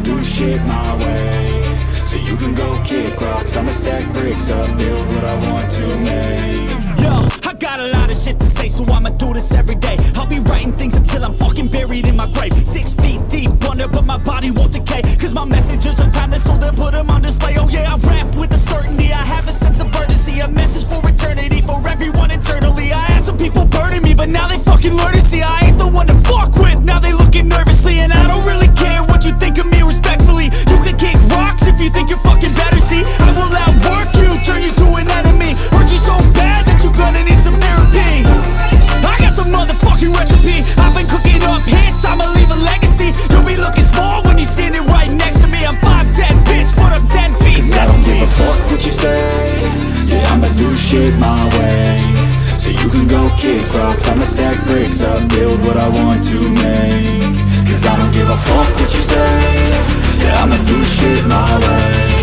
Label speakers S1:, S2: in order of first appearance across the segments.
S1: do shit my way. So you can go kick rocks, I'ma stack bricks up, build what I want to make.
S2: Yo, I got a lot of shit to say, so I'ma do this every day. I'll be writing things until I'm fucking buried in my grave. 6 feet deep under, but my body won't decay. Cause my messages are timeless, so they'll put them on display. Oh yeah, I rap with a certainty, I have a sense of urgency. A message for eternity, for everyone internally. I had some people burning me, but now they fucking learn to see I ain't the one to fuck with. Now they looking nervously, and I don't really care what you think of me respectfully. You can kick rocks if you think you're fucking better, see. I will outwork you, turn you to an enemy. Hurt you so bad that you're gonna need some therapy. I got the motherfucking recipe. I've been cooking up hits, I'ma leave a legacy. You'll be looking small when you're standing right next to me. I'm 5'10", bitch, but I'm 10 feet
S1: Cause I don't give a fuck what you say. Yeah, I'ma do shit my way. So you can go kick rocks, I'ma stack bricks up, build what I want to make. Cause I don't give a fuck what you say. Yeah, I'ma do shit my way.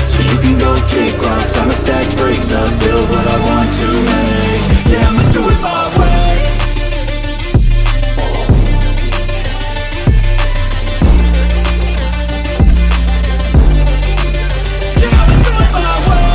S1: So you can go kick rocks, I'ma stack bricks up, build what I want to make. Yeah, I'ma do it my way. Yeah, I'ma do it my way.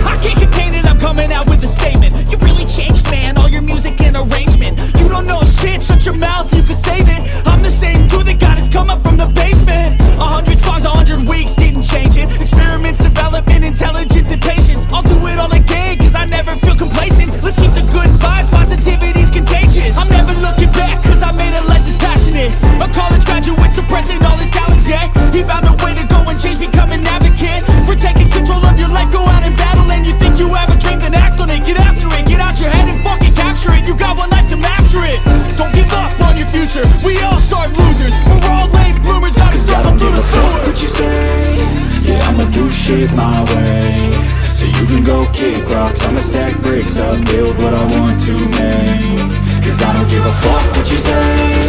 S2: I can't contain it, I'm coming out with a statement. You really changed, man, all your music and arrangement. You don't know shit, shut your mouth, you can save it. I'm the same dude that got his come up from the basement. 100 songs, 100 weeks, didn't change it. Experiments, development, intelligence, and patience. I'll do it all again, cause I never feel complacent. Let's keep the good vibes, positivity's contagious. I'm never looking back, cause I made a life that's passionate. A college graduate suppressing all his talents, yeah. He found a way to go and change, become an advocate. For taking control of your life, go out and battle. And you think you have a dream, then act on it. Get after it, get out your head and fucking capture it. You got one life to master it. Don't give up on your future, we all start losers. We're all late bloomers, gotta struggle through the sewer.
S1: What you say? Yeah, I'ma do shit my way. So you can go kick rocks, I'ma stack bricks up, build what I want to make. Cause I don't give a fuck what you say.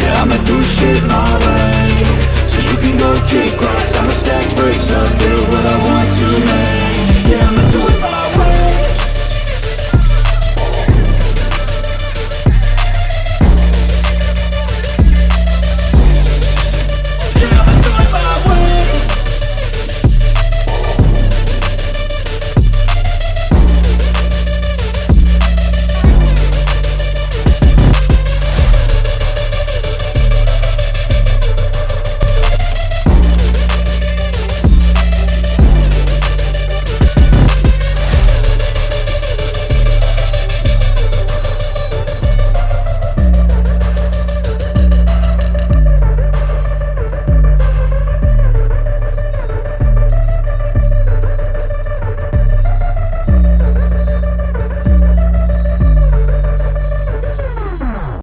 S1: Yeah, I'ma do shit my way. So you can go kick rocks, I'ma stack bricks up, build what I want to make. Yeah, I'ma do it